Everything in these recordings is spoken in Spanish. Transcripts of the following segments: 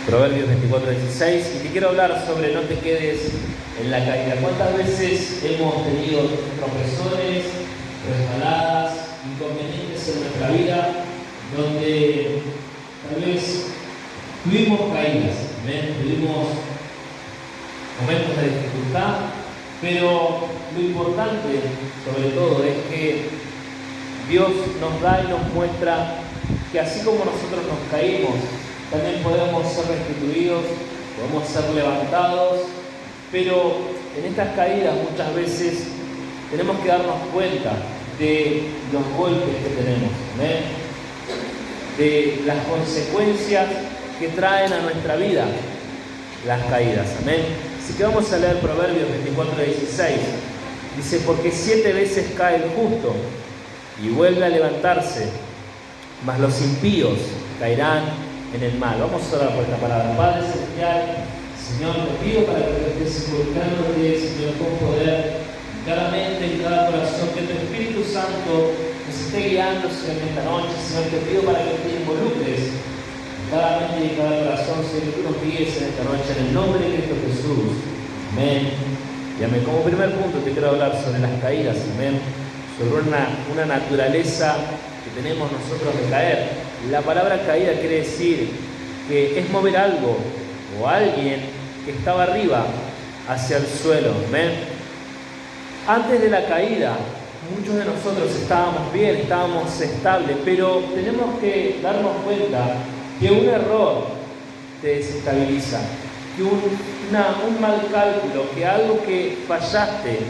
Proverbios 24:16, y te quiero hablar sobre no te quedes en la caída. ¿Cuántas veces hemos tenido tropezones, resbaladas, inconvenientes en nuestra vida, donde tal vez tuvimos caídas, tuvimos momentos de dificultad, pero lo importante sobre todo es que Dios nos da y nos muestra que así como nosotros nos caímos, también podemos ser restituidos, podemos ser levantados, pero en estas caídas muchas veces tenemos que darnos cuenta de los golpes que tenemos, de las consecuencias que traen a nuestra vida las caídas, amén. Así que vamos a leer Proverbios 24:16. Dice: porque 7 veces cae el justo y vuelve a levantarse, mas los impíos caerán en el mal. Vamos a orar por esta palabra. Padre celestial, Señor, te pido para que estés involucrándote, Señor, con poder, en cada mente, en cada corazón, que tu Espíritu Santo nos esté guiando, Señor, en esta noche. Señor, te pido para que te involucres en cada mente y en cada corazón, Señor, que tú nos guíes en esta noche, en el nombre de Cristo Jesús. Amén. Y amén. Como primer punto te quiero hablar sobre las caídas, amén, sobre una naturaleza que tenemos nosotros de caer. La palabra caída quiere decir que es mover algo o alguien que estaba arriba hacia el suelo. ¿Ven? Antes de la caída, muchos de nosotros estábamos bien, estábamos estables, pero tenemos que darnos cuenta que un error te desestabiliza, que un mal cálculo, que algo que fallaste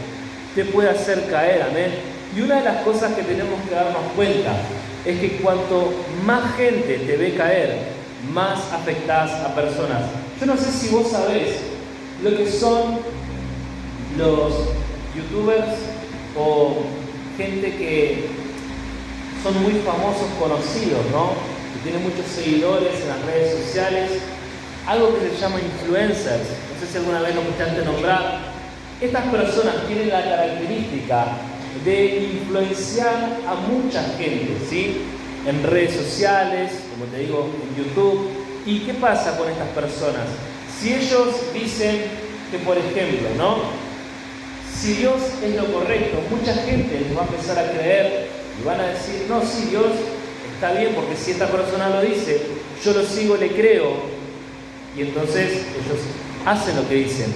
te puede hacer caer. Amén. Y una de las cosas que tenemos que darnos cuenta es que cuanto más gente te ve caer, más afectás a personas. Yo no sé si vos sabés lo que son los youtubers o gente que son muy famosos, conocidos, ¿no? Que tienen muchos seguidores en las redes sociales, algo que se llama influencers. No sé si alguna vez lo escuchaste nombrar. Estas personas tienen la característica de influenciar a mucha gente, ¿sí? En redes sociales, como te digo, en YouTube. ¿Y qué pasa con estas personas? Si ellos dicen que, por ejemplo, ¿no?, si Dios es lo correcto, mucha gente les va a empezar a creer y van a decir: no, sí, Dios está bien, porque si esta persona lo dice, yo lo sigo, le creo, y entonces ellos hacen lo que dicen.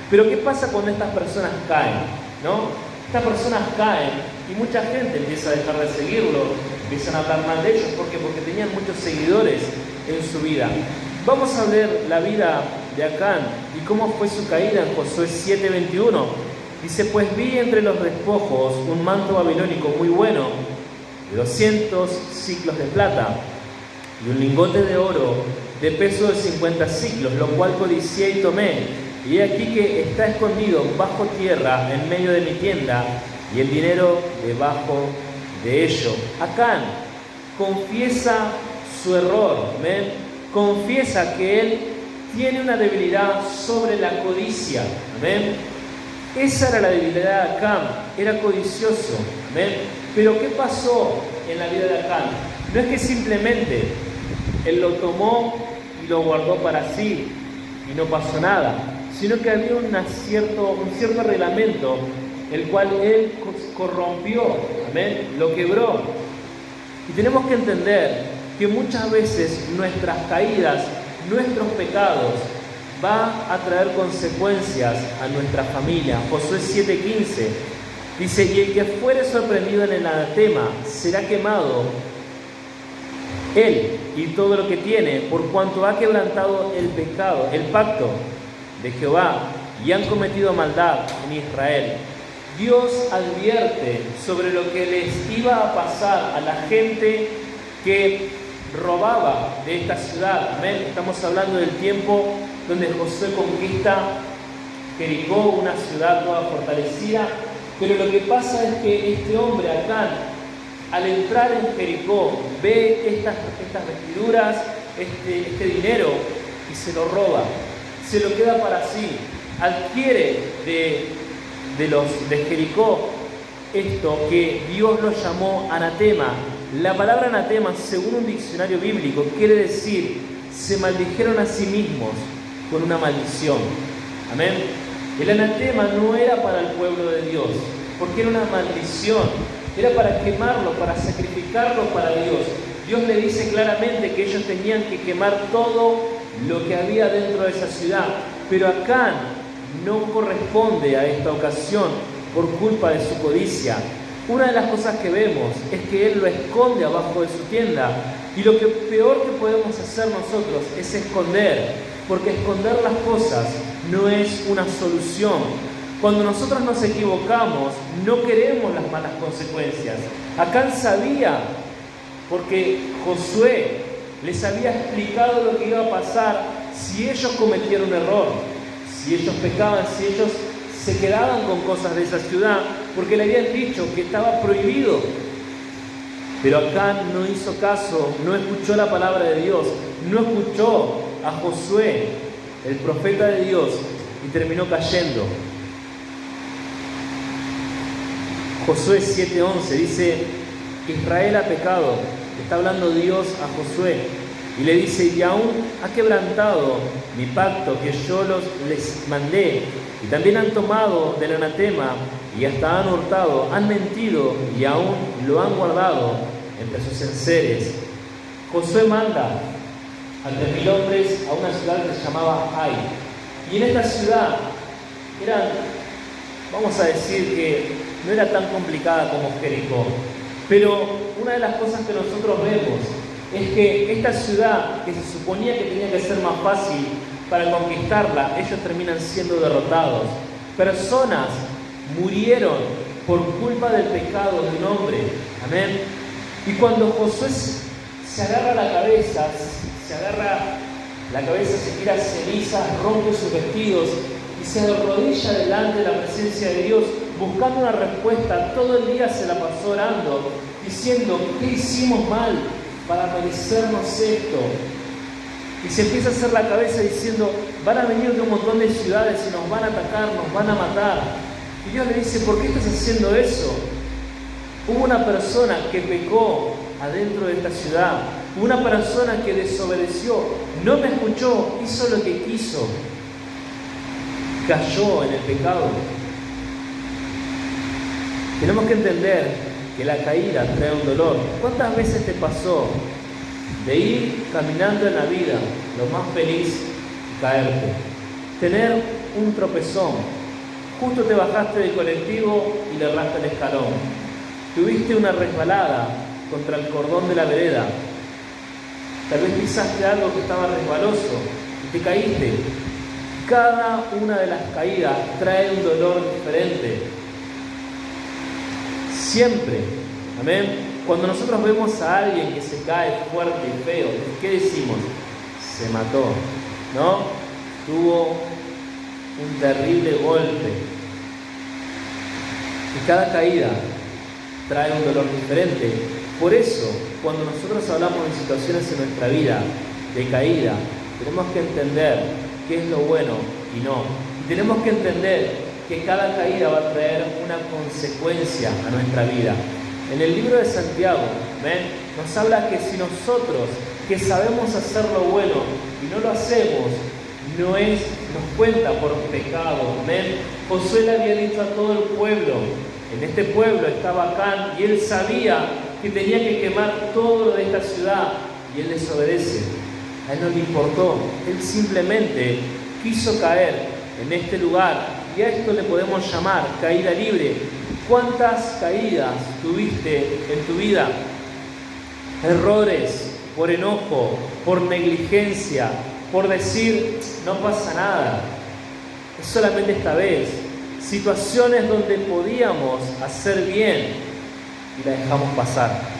Pero ¿qué pasa cuando estas personas caen? ¿No? Estas personas caen y mucha gente empieza a dejar de seguirlo, empiezan a hablar mal de ellos. ¿Por qué? Porque tenían muchos seguidores en su vida. Vamos a ver la vida de Acán y cómo fue su caída en Josué 7:21. Dice: pues vi entre los despojos un manto babilónico muy bueno, de 200 siclos de plata, y un lingote de oro de peso de 50 siclos, lo cual codicié y tomé. Y aquí que está escondido bajo tierra en medio de mi tienda, y el dinero debajo de ello. Acán confiesa su error, ¿ven? Confiesa que él tiene una debilidad sobre la codicia, ¿ven? Esa era la debilidad de Acán, era codicioso, ¿ven? Pero ¿qué pasó en la vida de Acán? No es que simplemente él lo tomó y lo guardó para sí y no pasó nada, sino que había un cierto reglamento, el cual él corrompió, amén, lo quebró. Y tenemos que entender que muchas veces nuestras caídas, nuestros pecados, va a traer consecuencias a nuestra familia. Josué 7:15 dice: y el que fuere sorprendido en el anatema será quemado, él y todo lo que tiene, por cuanto ha quebrantado el pacto de Jehová, y han cometido maldad en Israel. Dios advierte sobre lo que les iba a pasar a la gente que robaba de esta ciudad. Amén. Estamos hablando del tiempo donde Josué conquista Jericó, una ciudad toda fortalecida. Pero lo que pasa es que este hombre, Acán, al entrar en Jericó, ve estas vestiduras, este dinero, y se lo roba. Se lo queda para sí, adquiere de Jericó esto que Dios lo llamó anatema. La palabra anatema, según un diccionario bíblico, quiere decir se maldijeron a sí mismos con una maldición. Amén. El anatema no era para el pueblo de Dios, porque era una maldición, era para quemarlo, para sacrificarlo para Dios. Dios le dice claramente que ellos tenían que quemar todo lo que había dentro de esa ciudad, pero Acán no corresponde a esta ocasión por culpa de su codicia. Una de las cosas que vemos es que él lo esconde abajo de su tienda, y lo que peor que podemos hacer nosotros es esconder, porque esconder las cosas no es una solución. Cuando nosotros nos equivocamos, no queremos las malas consecuencias. Acán sabía, porque Josué les había explicado lo que iba a pasar si ellos cometían un error, si ellos pecaban, si ellos se quedaban con cosas de esa ciudad, porque le habían dicho que estaba prohibido. Pero Acán no hizo caso, no escuchó la palabra de Dios, no escuchó a Josué, el profeta de Dios, y terminó cayendo. Josué 7:11 dice: Israel ha pecado. Está hablando Dios a Josué y le dice: y aún ha quebrantado mi pacto que yo les mandé, y también han tomado del anatema y hasta han hurtado, han mentido y aún lo han guardado entre sus enseres. Josué manda a 3.000 hombres a una ciudad que se llamaba Ai, y en esta ciudad vamos a decir que no era tan complicada como Jericó, pero una de las cosas que nosotros vemos es que esta ciudad, que se suponía que tenía que ser más fácil para conquistarla, ellos terminan siendo derrotados. Personas murieron por culpa del pecado de un hombre. Amén. Y cuando Josué se agarra la cabeza, se tira cenizas, rompe sus vestidos y se arrodilla delante de la presencia de Dios, buscando una respuesta. Todo el día se la pasó orando, diciendo: ¿qué hicimos mal para merecernos esto? Y se empieza a hacer la cabeza diciendo: van a venir de un montón de ciudades y nos van a atacar, nos van a matar. Y Dios le dice: ¿por qué estás haciendo eso? Hubo una persona que pecó adentro de esta ciudad, hubo una persona que desobedeció, no me escuchó, hizo lo que quiso, cayó en el pecado. Tenemos que entender que la caída trae un dolor. ¿Cuántas veces te pasó de ir caminando en la vida lo más feliz y caerte? Tener un tropezón, justo te bajaste del colectivo y le erraste el escalón. Tuviste una resbalada contra el cordón de la vereda. Tal vez pisaste algo que estaba resbaloso y te caíste. Cada una de las caídas trae un dolor diferente. Siempre. Amén. Cuando nosotros vemos a alguien que se cae fuerte y feo, ¿qué decimos? Se mató, ¿no? Tuvo un terrible golpe. Y cada caída trae un dolor diferente. Por eso, cuando nosotros hablamos de situaciones en nuestra vida de caída, tenemos que entender qué es lo bueno y no. Y tenemos que entender que cada caída va a traer una consecuencia a nuestra vida. En el libro de Santiago, ¿ven?, nos habla que si nosotros, que sabemos hacer lo bueno y no lo hacemos, nos cuenta por pecado. ¿Ven? Josué le había dicho a todo el pueblo: en este pueblo estaba Acán, y él sabía que tenía que quemar todo lo de esta ciudad, y él desobedece. A él no le importó, él simplemente quiso caer en este lugar, y a esto le podemos llamar caída libre. ¿Cuántas caídas tuviste en tu vida? Errores por enojo, por negligencia, por decir: no pasa nada, es solamente esta vez. Situaciones donde podíamos hacer bien y la dejamos pasar.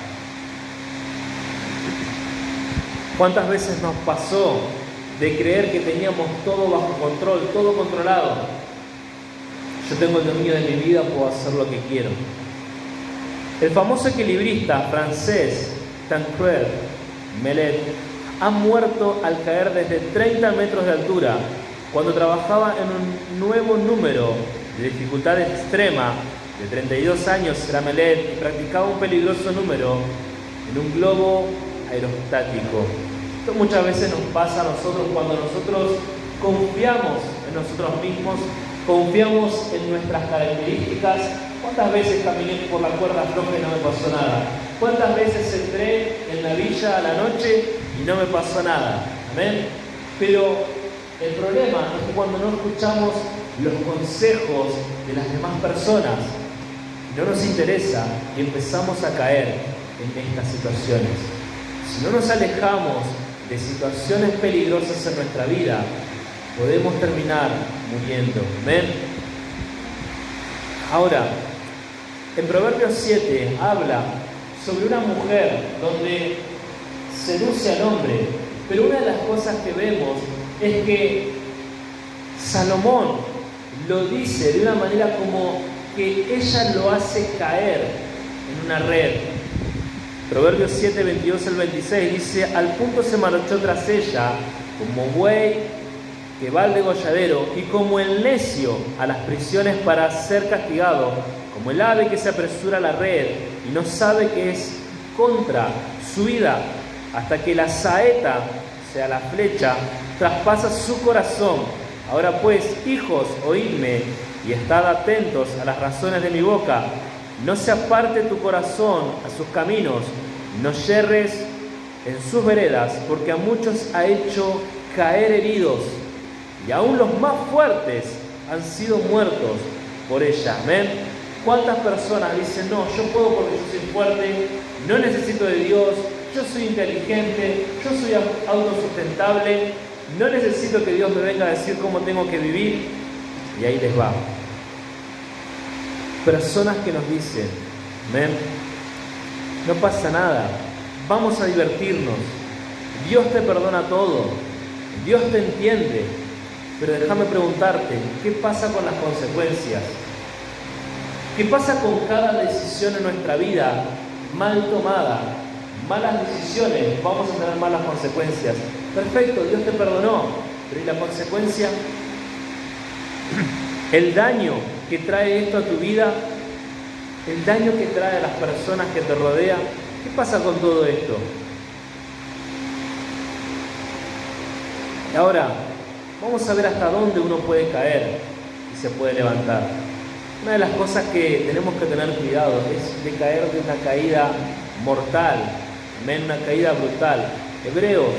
¿Cuántas veces nos pasó de creer que teníamos todo bajo control, todo controlado? Yo tengo el dominio de mi vida, puedo hacer lo que quiero. El famoso equilibrista francés Tancred Millet ha muerto al caer desde 30 metros de altura cuando trabajaba en un nuevo número de dificultad extrema. De 32 años era Millet y practicaba un peligroso número en un globo aerostático. Esto muchas veces nos pasa a nosotros cuando nosotros confiamos en nosotros mismos, confiamos en nuestras características. ¿Cuántas veces caminé por la cuerda floja y no me pasó nada? ¿Cuántas veces entré en la villa a la noche y no me pasó nada? ¿Amén? Pero el problema es que cuando no escuchamos los consejos de las demás personas, no nos interesa y empezamos a caer en estas situaciones. Si no nos alejamos de situaciones peligrosas en nuestra vida, podemos terminar muriendo. ¿Amén? Ahora, en Proverbios 7 habla sobre una mujer donde seduce al hombre, pero una de las cosas que vemos es que Salomón lo dice de una manera como que ella lo hace caer en una red. Proverbios 7, 22 al 26 dice: al punto se marchó tras ella como buey que va al degolladero y como el necio a las prisiones para ser castigado, como el ave que se apresura a la red y no sabe que es contra su vida, hasta que la saeta, o sea la flecha, traspasa su corazón. Ahora pues, hijos, oídme y estad atentos a las razones de mi boca. No se aparte tu corazón a sus caminos, no yerres en sus veredas, porque a muchos ha hecho caer heridos, y aún los más fuertes han sido muertos por ella. ¿Amén? ¿Cuántas personas dicen, no, yo puedo porque yo soy fuerte, no necesito de Dios, yo soy inteligente, yo soy autosustentable, no necesito que Dios me venga a decir cómo tengo que vivir? Y ahí les va. Personas que nos dicen, amén, no pasa nada, vamos a divertirnos, Dios te perdona todo, Dios te entiende, pero déjame preguntarte, ¿qué pasa con las consecuencias? ¿Qué pasa con cada decisión en nuestra vida mal tomada? Malas decisiones, vamos a tener malas consecuencias. Perfecto, Dios te perdonó, pero ¿y la consecuencia? El daño que trae esto a tu vida, el daño que trae a las personas que te rodean, ¿qué pasa con todo esto? Y ahora, vamos a ver hasta dónde uno puede caer y se puede levantar. Una de las cosas que tenemos que tener cuidado es de caer de una caída mortal, una caída brutal. Hebreos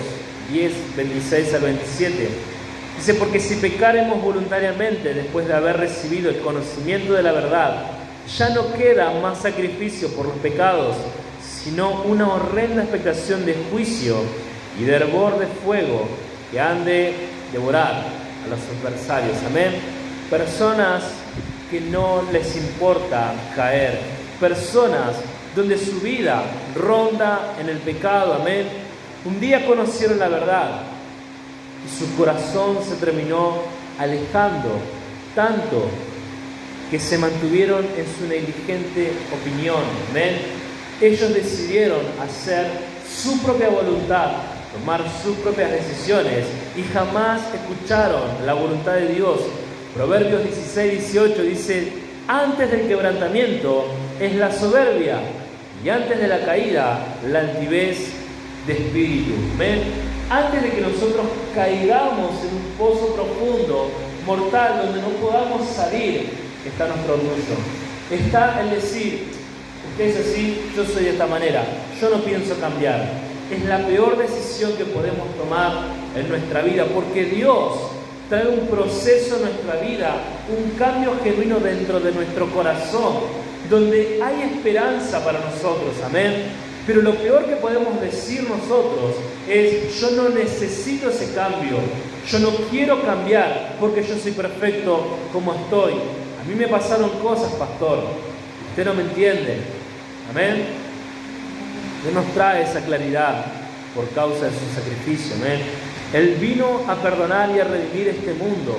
10, 26 al 27. Dice, porque si pecaremos voluntariamente después de haber recibido el conocimiento de la verdad, ya no queda más sacrificio por los pecados, sino una horrenda expectación de juicio y de hervor de fuego que han de devorar a los adversarios. Amén. Personas que no les importa caer, personas donde su vida ronda en el pecado. Amén. Un día conocieron la verdad y su corazón se terminó alejando tanto que se mantuvieron en su negligente opinión. Amén. Ellos decidieron hacer su propia voluntad, tomar sus propias decisiones y jamás escucharon la voluntad de Dios. Proverbios 16, 18 dice, antes del quebrantamiento es la soberbia y antes de la caída la altivez de espíritu. ¿Ven? Antes de que nosotros caigamos en un pozo profundo, mortal, donde no podamos salir, está nuestro orgullo. Está el decir, usted es así, yo soy de esta manera, yo no pienso cambiar. Es la peor decisión que podemos tomar en nuestra vida, porque Dios trae un proceso en nuestra vida, un cambio genuino dentro de nuestro corazón, donde hay esperanza para nosotros. Amén. Pero lo peor que podemos decir nosotros es, yo no necesito ese cambio, yo no quiero cambiar porque yo soy perfecto como estoy. A mí me pasaron cosas, pastor, usted no me entiende. Amén. Él nos trae esa claridad por causa de su sacrificio. Amén. Él vino a perdonar y a redimir este mundo,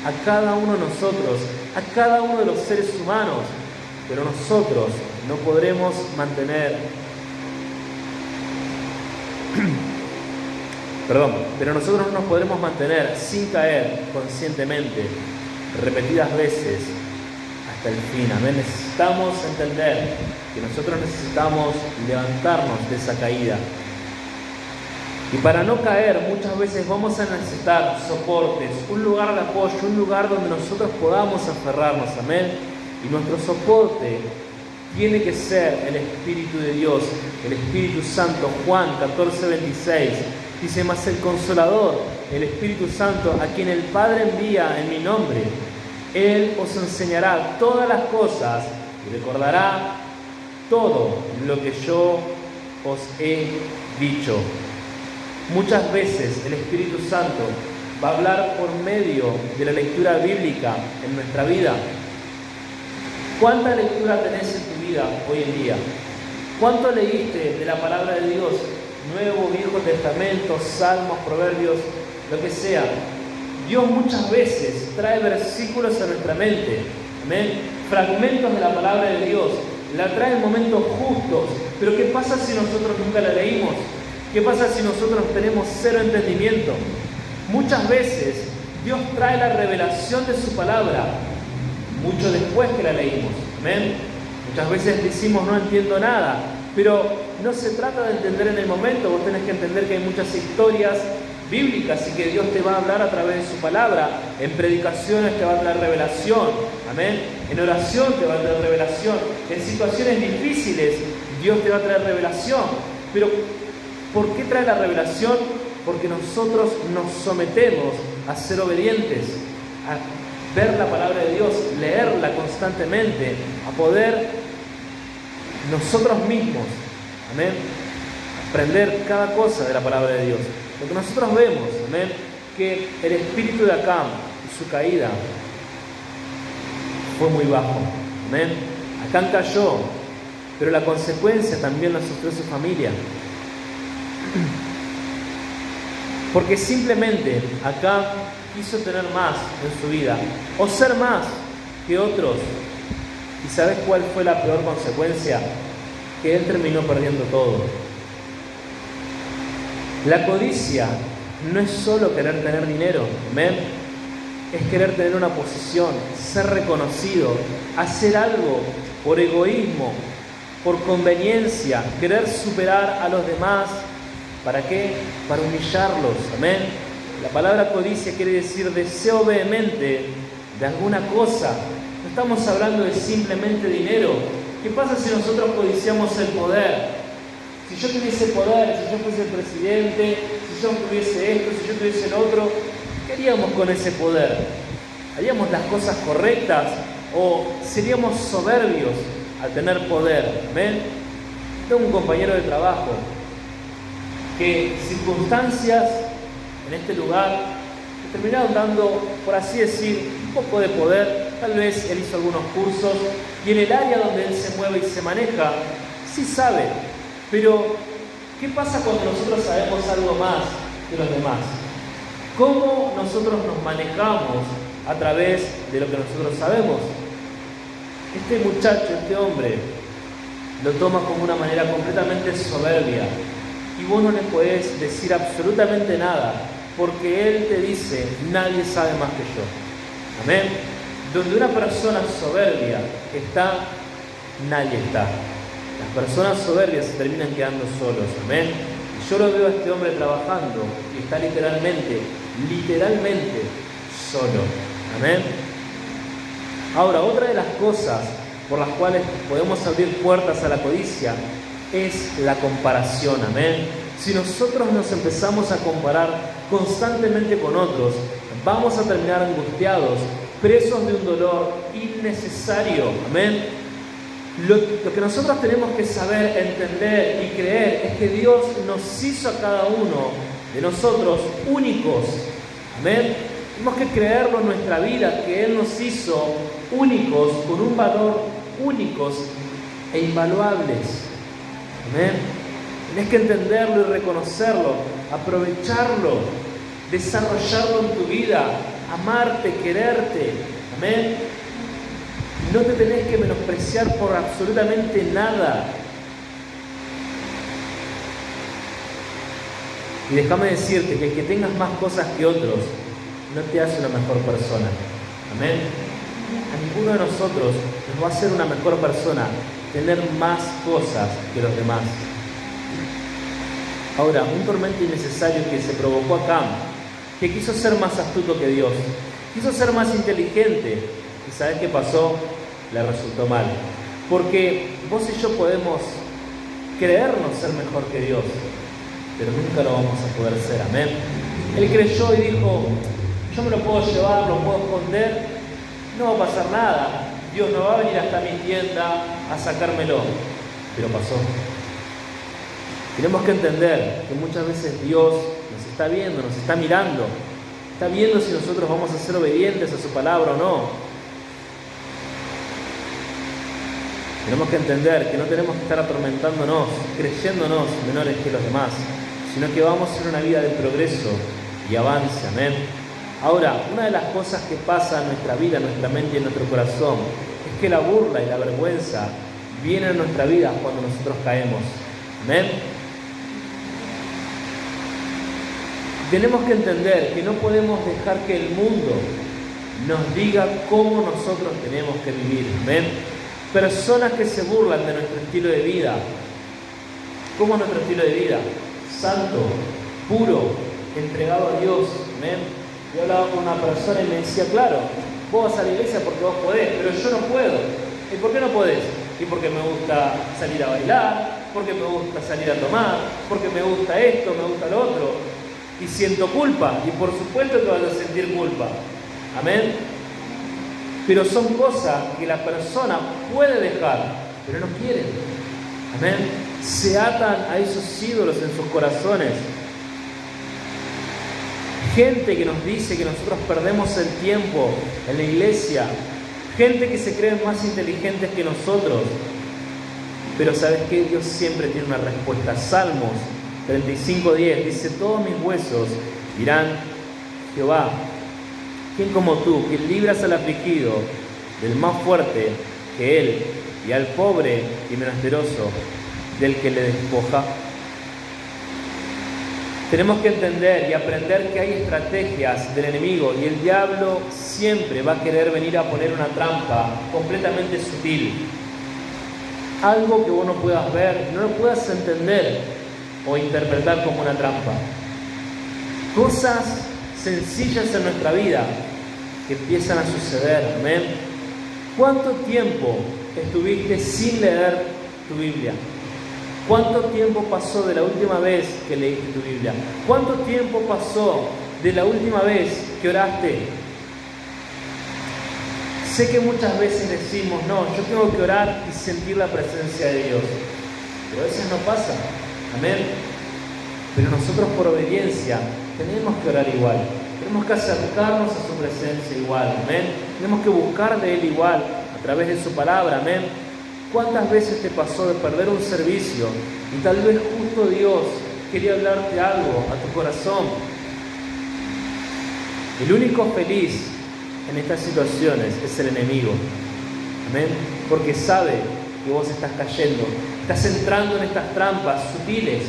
a cada uno de nosotros, a cada uno de los seres humanos, pero nosotros no podremos pero nosotros no nos podremos mantener sin caer conscientemente, repetidas veces, hasta el fin. Amén. Necesitamos entender que nosotros necesitamos levantarnos de esa caída. Y para no caer, muchas veces vamos a necesitar soportes, un lugar de apoyo, un lugar donde nosotros podamos aferrarnos, amén. Y nuestro soporte tiene que ser el Espíritu de Dios, el Espíritu Santo. Juan 14:26 dice: mas el Consolador, el Espíritu Santo, a quien el Padre envía en mi nombre, Él os enseñará todas las cosas y recordará todo lo que yo os he dicho. Muchas veces el Espíritu Santo va a hablar por medio de la lectura bíblica en nuestra vida. ¿Cuánta lectura tenés en tu vida hoy en día? ¿Cuánto leíste de la palabra de Dios? Nuevo, Viejo Testamento, Salmos, Proverbios, lo que sea. Dios muchas veces trae versículos a nuestra mente, ¿amén? Fragmentos de la palabra de Dios, la trae en momentos justos. Pero ¿qué pasa si nosotros nunca la leímos? ¿Qué pasa si nosotros tenemos cero entendimiento? Muchas veces Dios trae la revelación de su palabra mucho después que la leímos, ¿amén? Muchas veces decimos no entiendo nada, pero no se trata de entender en el momento. Vos tenés que entender que hay muchas historias bíblicas y que Dios te va a hablar a través de su palabra. En predicaciones te va a traer revelación, amén. En oración te va a traer revelación. En situaciones difíciles Dios te va a traer revelación. Pero ¿por qué trae la revelación? Porque nosotros nos sometemos a ser obedientes, a ver la palabra de Dios, leerla constantemente, a poder nosotros mismos, amén, aprender cada cosa de la palabra de Dios. Lo que nosotros vemos, amén, que el espíritu de Acán y su caída fue muy bajo, amén. Acán cayó, pero la consecuencia también la sufrió su familia. Porque simplemente Acán quiso tener más en su vida, o ser más que otros. ¿Y sabes cuál fue la peor consecuencia? Que él terminó perdiendo todo. La codicia no es solo querer tener dinero, amén. Es querer tener una posición, ser reconocido, hacer algo por egoísmo, por conveniencia, querer superar a los demás. ¿Para qué? Para humillarlos, amén. La palabra codicia quiere decir deseo vehemente de alguna cosa. No estamos hablando de simplemente dinero. ¿Qué pasa si nosotros codiciamos el poder? Si yo tuviese poder, si yo fuese el presidente, si yo tuviese esto, si yo tuviese el otro, ¿qué haríamos con ese poder? ¿Haríamos las cosas correctas o seríamos soberbios al tener poder? ¿Ven? Tengo un compañero de trabajo que circunstancias en este lugar le terminaron dando, por así decir, un poco de poder. Tal vez él hizo algunos cursos y en el área donde él se mueve y se maneja, sí sabe. Pero, ¿qué pasa cuando nosotros sabemos algo más que los demás? ¿Cómo nosotros nos manejamos a través de lo que nosotros sabemos? Este muchacho, este hombre, lo toma como una manera completamente soberbia. Y vos no le podés decir absolutamente nada, porque él te dice, nadie sabe más que yo. Amén. Donde una persona soberbia está, nadie está. Las personas soberbias se terminan quedando solos, amén. Y yo lo veo a este hombre trabajando y está literalmente solo, amén. Ahora, otra de las cosas por las cuales podemos abrir puertas a la codicia es la comparación, amén. Si nosotros nos empezamos a comparar constantemente con otros, vamos a terminar angustiados, presos de un dolor innecesario, amén. Lo que nosotros tenemos que saber, entender y creer es que Dios nos hizo a cada uno de nosotros únicos, amén. Tenemos que creerlo en nuestra vida, que Él nos hizo únicos, con un valor únicos e invaluables, amén. Tienes que entenderlo y reconocerlo, aprovecharlo, desarrollarlo en tu vida, amarte, quererte, amén. No te tenés que menospreciar por absolutamente nada. Y déjame decirte que el que tengas más cosas que otros no te hace una mejor persona. Amén. A ninguno de nosotros nos va a hacer una mejor persona tener más cosas que los demás. Ahora, un tormento innecesario que se provocó a Cam, que quiso ser más astuto que Dios, quiso ser más inteligente, y ¿sabes qué pasó? Le resultó mal. Porque vos y yo podemos creernos ser mejor que Dios, pero nunca lo vamos a poder ser, amén. Él creyó y dijo, yo me lo puedo llevar, lo puedo esconder, no va a pasar nada, Dios no va a venir hasta mi tienda a sacármelo, pero pasó. Tenemos que entender que muchas veces Dios nos está viendo, nos está mirando, está viendo si nosotros vamos a ser obedientes a su palabra o no. Tenemos que entender que no tenemos que estar atormentándonos, creyéndonos menores que los demás, sino que vamos a hacer una vida de progreso y avance, amén. Ahora, una de las cosas que pasa en nuestra vida, en nuestra mente y en nuestro corazón, es que la burla y la vergüenza vienen a nuestra vida cuando nosotros caemos, amén. Tenemos que entender que no podemos dejar que el mundo nos diga cómo nosotros tenemos que vivir, amén. Personas que se burlan de nuestro estilo de vida. ¿Cómo es nuestro estilo de vida? Santo, puro, entregado a Dios, amén. Yo hablaba con una persona y me decía, claro, vos vas a la iglesia porque vos podés, pero yo no puedo. ¿Y por qué no podés? Y porque me gusta salir a bailar, porque me gusta salir a tomar, porque me gusta esto, me gusta lo otro. Y siento culpa, y por supuesto que vas a sentir culpa, amén. Pero son cosas que la persona puede dejar, pero no quiere. Amén. Se atan a esos ídolos en sus corazones. Gente que nos dice que nosotros perdemos el tiempo en la iglesia. Gente que se cree más inteligentes que nosotros. Pero ¿sabes qué? Dios siempre tiene una respuesta. Salmos 35:10 dice, todos mis huesos dirán, Jehová, ¿quién como tú, que libras al afligido del más fuerte que él, y al pobre y menesteroso del que le despoja? Tenemos que entender y aprender que hay estrategias del enemigo y el diablo siempre va a querer venir a poner una trampa completamente sutil. Algo que vos no puedas ver, no lo puedas entender o interpretar como una trampa. Cosas sencillas en nuestra vida que empiezan a suceder, amén. ¿Cuánto tiempo estuviste sin leer tu Biblia? ¿Cuánto tiempo pasó de la última vez que leíste tu Biblia? ¿Cuánto tiempo pasó de la última vez que oraste? Sé que muchas veces decimos, no, yo tengo que orar y sentir la presencia de Dios, pero a veces no pasa, amén. Pero nosotros por obediencia tenemos que orar igual. Tenemos que acercarnos a su presencia igual, amén. Tenemos que buscar de Él igual, a través de su palabra, amén. ¿Cuántas veces te pasó de perder un servicio y tal vez justo Dios quería hablarte algo a tu corazón? El único feliz en estas situaciones es el enemigo, amén. Porque sabe que vos estás cayendo, estás entrando en estas trampas sutiles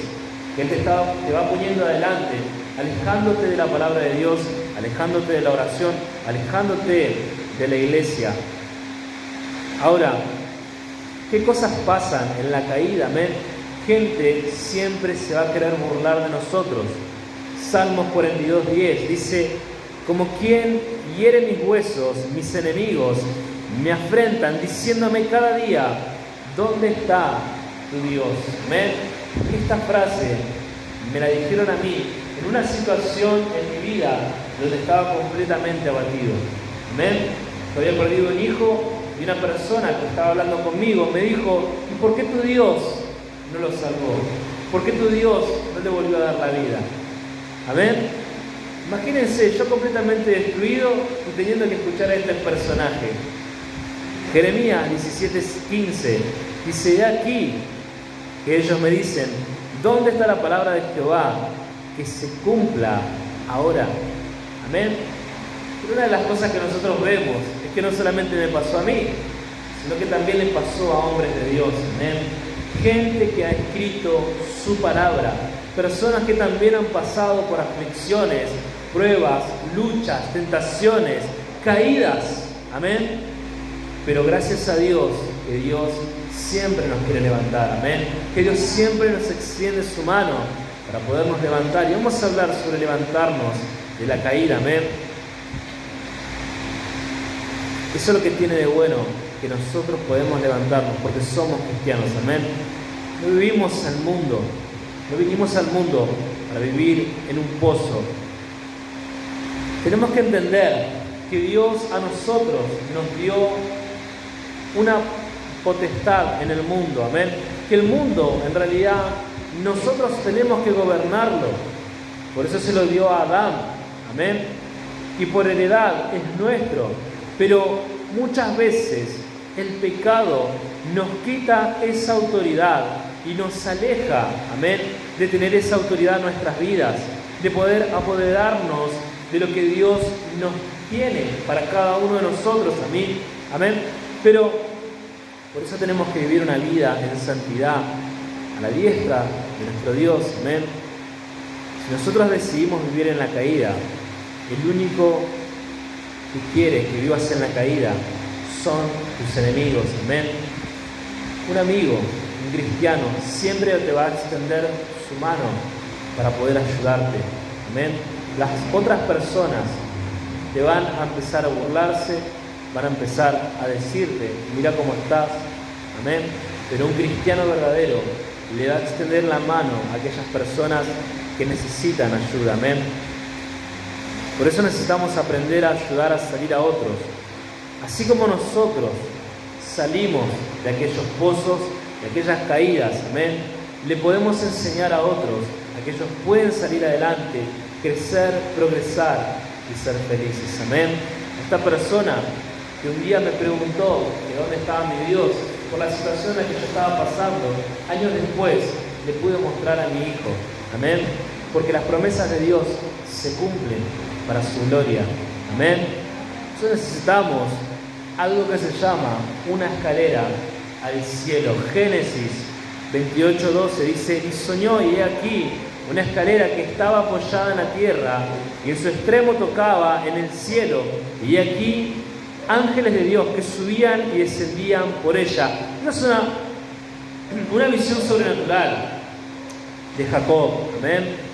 que Él te va poniendo adelante, alejándote de la palabra de Dios, alejándote de la oración, alejándote de la iglesia. Ahora, ¿qué cosas pasan en la caída? Amén. Gente siempre se va a querer burlar de nosotros. Salmos 42:10 dice, como quien hiere mis huesos, mis enemigos me afrentan, diciéndome cada día, ¿dónde está tu Dios? Amén. Esta frase me la dijeron a mí en una situación en mi vida donde estaba completamente abatido. Amén. Había perdido un hijo y una persona que estaba hablando conmigo me dijo, ¿y por qué tu Dios no lo salvó? ¿Por qué tu Dios no te volvió a dar la vida? Amén. Imagínense, yo completamente destruido y teniendo que escuchar a este personaje. Jeremías 17:15 dice, he aquí que ellos me dicen, ¿dónde está la palabra de Jehová? Que se cumpla ahora. Amén. Pero una de las cosas que nosotros vemos es que no solamente me pasó a mí, sino que también le pasó a hombres de Dios. Amén. Gente que ha escrito su palabra, personas que también han pasado por aflicciones, pruebas, luchas, tentaciones, caídas. Amén. Pero gracias a Dios, que Dios siempre nos quiere levantar. Amén. Que Dios siempre nos extiende su mano para podernos levantar. Y vamos a hablar sobre levantarnos de la caída, amén. Eso es lo que tiene de bueno, que nosotros podemos levantarnos porque somos cristianos, amén. No vivimos al mundo, no vinimos al mundo para vivir en un pozo. Tenemos que entender que Dios a nosotros nos dio una potestad en el mundo, amén. Que el mundo, en realidad, nosotros tenemos que gobernarlo. Por eso se lo dio a Adán, amén. Y por heredad es nuestro. Pero muchas veces el pecado nos quita esa autoridad y nos aleja, amén, de tener esa autoridad en nuestras vidas, de poder apoderarnos de lo que Dios nos tiene para cada uno de nosotros, amén. Pero por eso tenemos que vivir una vida en santidad, a la diestra de nuestro Dios, amén. Si nosotros decidimos vivir en la caída, el único que quiere que vivas en la caída son tus enemigos, amén. Un amigo, un cristiano, siempre te va a extender su mano para poder ayudarte, amén. Las otras personas te van a empezar a burlarse, van a empezar a decirte, mira cómo estás, amén. Pero un cristiano verdadero le va a extender la mano a aquellas personas que necesitan ayuda, amén. Por eso necesitamos aprender a ayudar a salir a otros. Así como nosotros salimos de aquellos pozos, de aquellas caídas, amén, le podemos enseñar a otros a que ellos pueden salir adelante, crecer, progresar y ser felices, amén. Esta persona que un día me preguntó que dónde estaba mi Dios por la situación en la que yo estaba pasando, años después le pude mostrar a mi hijo, amén, porque las promesas de Dios se cumplen para su gloria, amén. Nosotros necesitamos algo que se llama una escalera al cielo. Génesis 28:12 dice, y soñó, y he aquí una escalera que estaba apoyada en la tierra, y en su extremo tocaba en el cielo, y he aquí ángeles de Dios que subían y descendían por ella. Esa es una visión sobrenatural de Jacob, amén.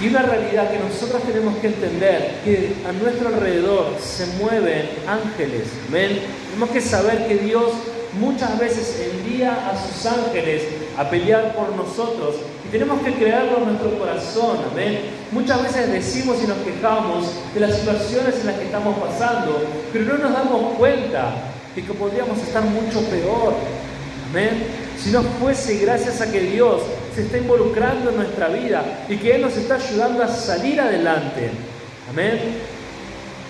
Y una realidad que nosotros tenemos que entender, que a nuestro alrededor se mueven ángeles, amén. Tenemos que saber que Dios muchas veces envía a sus ángeles a pelear por nosotros y tenemos que creerlo en nuestro corazón, amén. Muchas veces decimos y nos quejamos de las situaciones en las que estamos pasando, pero no nos damos cuenta de que podríamos estar mucho peor, amén. Si no fuese gracias a que Dios se está involucrando en nuestra vida y que Él nos está ayudando a salir adelante, amén.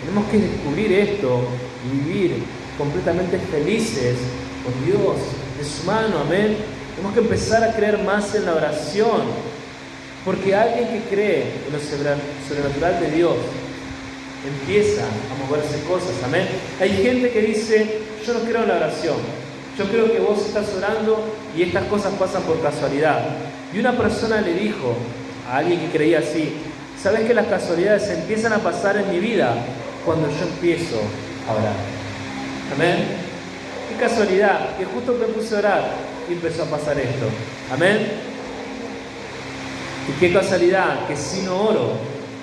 Tenemos que descubrir esto y vivir completamente felices con Dios, de su mano, amén. Tenemos que empezar a creer más en la oración, porque alguien que cree en lo sobrenatural de Dios empieza a moverse cosas, amén. Hay gente que dice, yo no creo en la oración, yo creo que vos estás orando y estas cosas pasan por casualidad. Y una persona le dijo a alguien que creía así, ¿sabes que las casualidades empiezan a pasar en mi vida cuando yo empiezo a orar? Amén. Qué casualidad, que justo me puse a orar y empezó a pasar esto. Amén. Y qué casualidad que si no oro,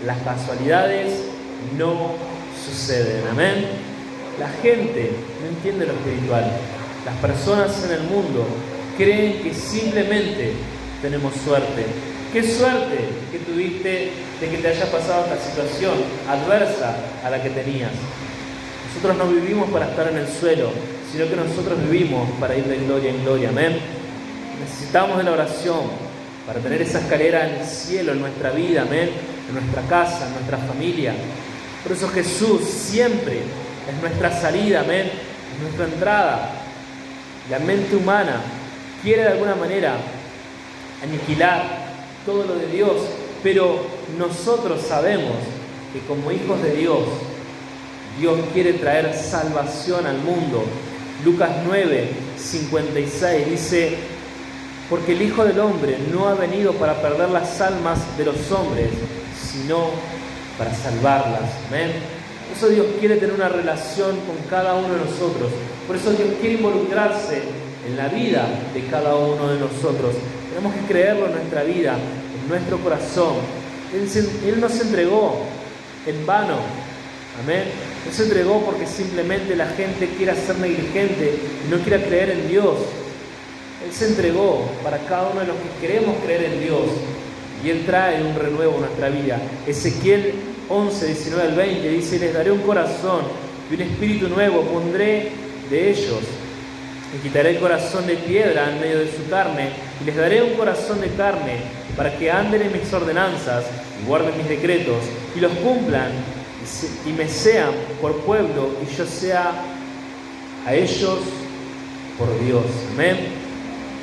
las casualidades no suceden. Amén. La gente no entiende lo espiritual. Las personas en el mundo creen que simplemente tenemos suerte. Qué suerte que tuviste de que te haya pasado esta situación adversa a la que tenías. Nosotros no vivimos para estar en el suelo, sino que nosotros vivimos para ir de gloria en gloria. Amén. Necesitamos de la oración para tener esa escalera en el cielo, en nuestra vida, amén, en nuestra casa, en nuestra familia. Por eso Jesús siempre es nuestra salida, amén, es nuestra entrada. La mente humana quiere de alguna manera aniquilar todo lo de Dios, pero nosotros sabemos que como hijos de Dios, Dios quiere traer salvación al mundo. Lucas 9:56 dice, porque el Hijo del Hombre no ha venido para perder las almas de los hombres, sino para salvarlas. Amén. Por eso Dios quiere tener una relación con cada uno de nosotros. Por eso Dios quiere involucrarse en la vida de cada uno de nosotros. Por Tenemos que creerlo en nuestra vida, en nuestro corazón. Él no se entregó en vano. Amén. No se entregó porque simplemente la gente quiera ser negligente y no quiera creer en Dios. Él se entregó para cada uno de los que queremos creer en Dios. Y Él trae un renuevo a nuestra vida. Ezequiel 11, 19 al 20 dice: les daré un corazón y un espíritu nuevo pondré de ellos. Y quitaré el corazón de piedra en medio de su carne, y les daré un corazón de carne, para que anden en mis ordenanzas, y guarden mis decretos, y los cumplan, y me sean por pueblo, y yo sea a ellos por Dios. Amén.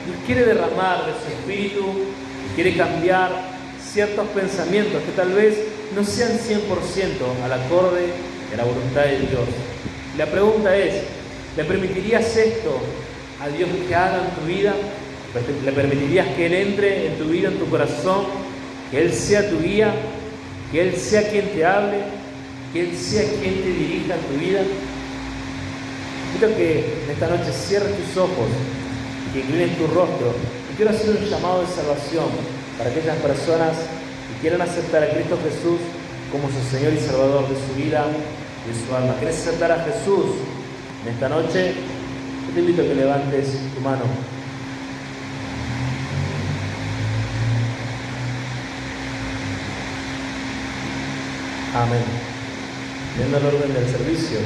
Dios quiere derramar de su espíritu, y quiere cambiar ciertos pensamientos que tal vez no sean 100% al acorde de la voluntad de Dios. Y la pregunta es: ¿le permitirías esto a Dios que haga en tu vida? ¿Le permitirías que Él entre en tu vida, en tu corazón? Que Él sea tu guía, que Él sea quien te hable, que Él sea quien te dirija en tu vida. Quiero que en esta noche cierres tus ojos y que inclines tu rostro. Y quiero hacer un llamado de salvación para aquellas personas que quieran aceptar a Cristo Jesús como su Señor y Salvador de su vida y de su alma. ¿Quieres aceptar a Jesús en esta noche? Yo te invito a que levantes tu mano. Amén. Viendo el orden del servicio,